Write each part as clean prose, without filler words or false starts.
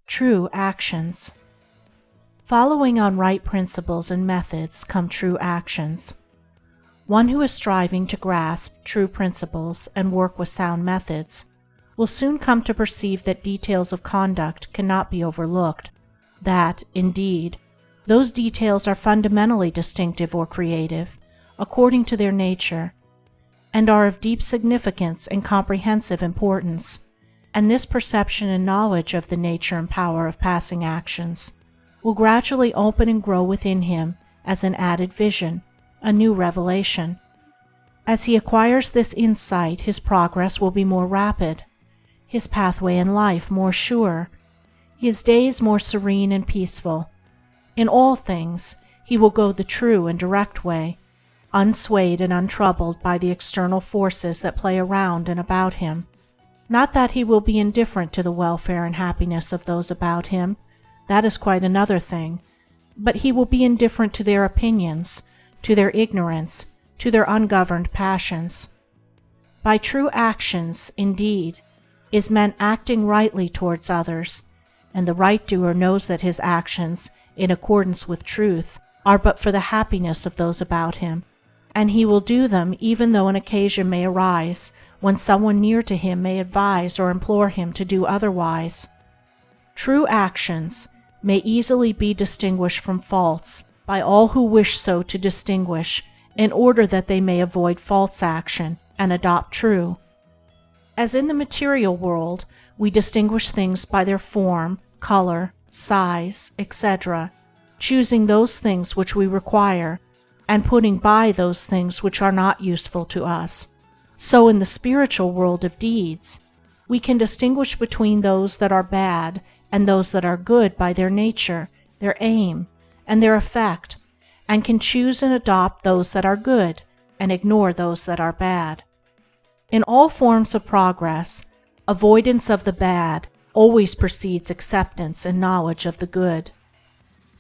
True actions. Following on right principles and methods come true actions. One who is striving to grasp true principles and work with sound methods will soon come to perceive that details of conduct cannot be overlooked, that, indeed, those details are fundamentally distinctive or creative, according to their nature, and are of deep significance and comprehensive importance, and this perception and knowledge of the nature and power of passing actions will gradually open and grow within him as an added vision, a new revelation. As he acquires this insight, his progress will be more rapid, his pathway in life more sure, his days more serene and peaceful. In all things he will go the true and direct way, unswayed and untroubled by the external forces that play around and about him. Not that he will be indifferent to the welfare and happiness of those about him, that is quite another thing, but he will be indifferent to their opinions, to their ignorance, to their ungoverned passions. By true actions, indeed, is meant acting rightly towards others, and the right doer knows that his actions, in accordance with truth, are but for the happiness of those about him, and he will do them even though an occasion may arise when someone near to him may advise or implore him to do otherwise. True actions may easily be distinguished from false by all who wish so to distinguish, in order that they may avoid false action and adopt true. As in the material world we distinguish things by their form, color, size, etc., choosing those things which we require, and putting by those things which are not useful to us, so in the spiritual world of deeds we can distinguish between those that are bad and those that are good by their nature, their aim, and their effect, and can choose and adopt those that are good and ignore those that are bad. In all forms of progress, avoidance of the bad always precedes acceptance and knowledge of the good.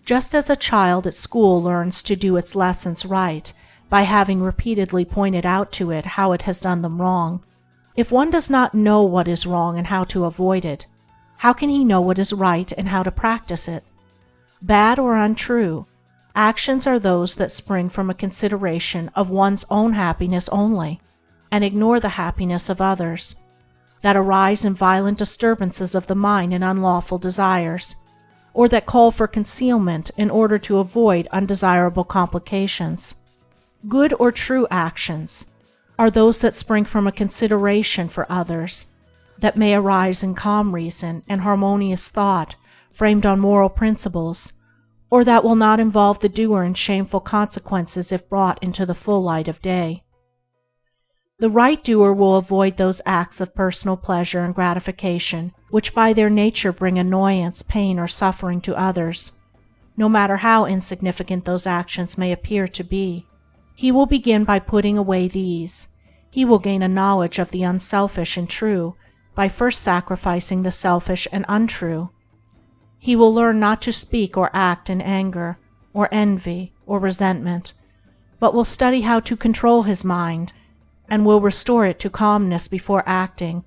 Just as a child at school learns to do its lessons right by having repeatedly pointed out to it how it has done them wrong, if one does not know what is wrong and how to avoid it, how can he know what is right and how to practice it? Bad or untrue, actions are those that spring from a consideration of one's own happiness only, and ignore the happiness of others, that arise in violent disturbances of the mind and unlawful desires, or that call for concealment in order to avoid undesirable complications. Good or true actions are those that spring from a consideration for others, that may arise in calm reason and harmonious thought framed on moral principles, or that will not involve the doer in shameful consequences if brought into the full light of day. The right doer will avoid those acts of personal pleasure and gratification which by their nature bring annoyance, pain, or suffering to others, no matter how insignificant those actions may appear to be. He will begin by putting away these. He will gain a knowledge of the unselfish and true by first sacrificing the selfish and untrue. He will learn not to speak or act in anger, or envy, or resentment, but will study how to control his mind, and will restore it to calmness before acting,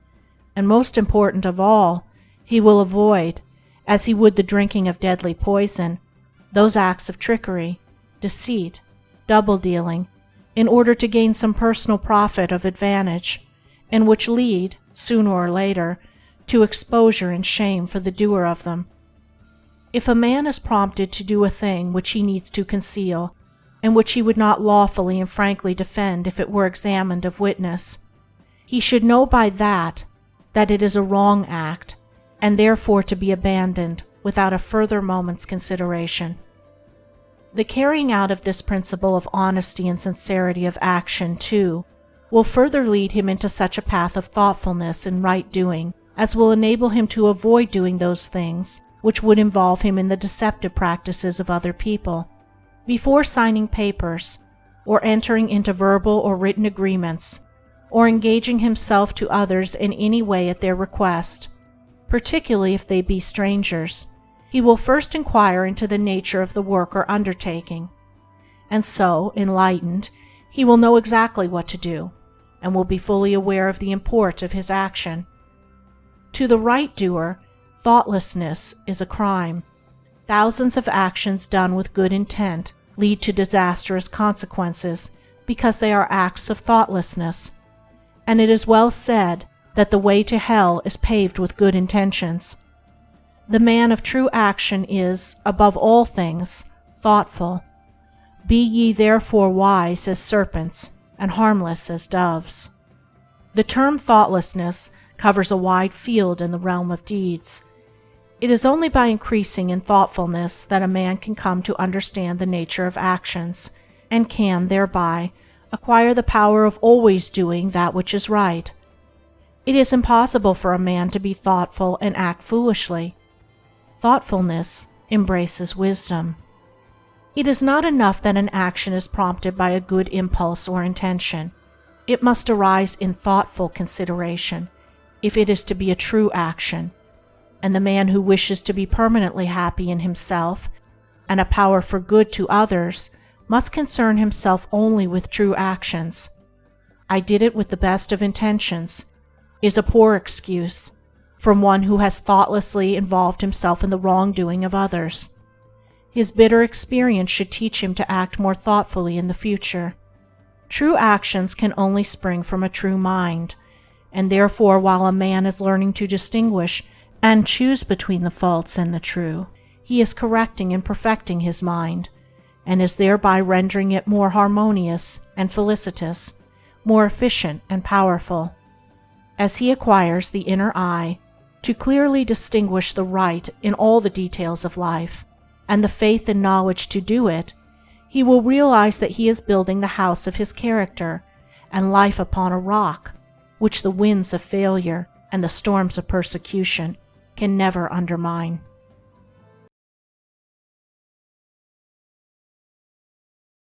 and most important of all, he will avoid, as he would the drinking of deadly poison, those acts of trickery, deceit, double-dealing, in order to gain some personal profit of advantage, and which lead, sooner or later, to exposure and shame for the doer of them. If a man is prompted to do a thing which he needs to conceal, and which he would not lawfully and frankly defend if it were examined of witness, he should know by that it is a wrong act, and therefore to be abandoned without a further moment's consideration. The carrying out of this principle of honesty and sincerity of action, too, will further lead him into such a path of thoughtfulness and right doing as will enable him to avoid doing those things which would involve him in the deceptive practices of other people. Before signing papers, or entering into verbal or written agreements, or engaging himself to others in any way at their request, particularly if they be strangers, he will first inquire into the nature of the work or undertaking, and so, enlightened, he will know exactly what to do, and will be fully aware of the import of his action. To the right doer, Thoughtlessness is a crime. Thousands of actions done with good intent lead to disastrous consequences because they are acts of thoughtlessness. And it is well said that the way to hell is paved with good intentions. The man of true action is, above all things, thoughtful. Be ye therefore wise as serpents and harmless as doves. The term thoughtlessness covers a wide field in the realm of deeds. It is only by increasing in thoughtfulness that a man can come to understand the nature of actions, and can, thereby, acquire the power of always doing that which is right. It is impossible for a man to be thoughtful and act foolishly. Thoughtfulness embraces wisdom. It is not enough that an action is prompted by a good impulse or intention. It must arise in thoughtful consideration, if it is to be a true action. And the man who wishes to be permanently happy in himself and a power for good to others must concern himself only with true actions. "I did it with the best of intentions" is a poor excuse from one who has thoughtlessly involved himself in the wrongdoing of others. His bitter experience should teach him to act more thoughtfully in the future. True actions can only spring from a true mind, and therefore while a man is learning to distinguish and choose between the false and the true, he is correcting and perfecting his mind, and is thereby rendering it more harmonious and felicitous, more efficient and powerful. As he acquires the inner eye to clearly distinguish the right in all the details of life, and the faith and knowledge to do it, he will realize that he is building the house of his character and life upon a rock which the winds of failure and the storms of persecution can never undermine.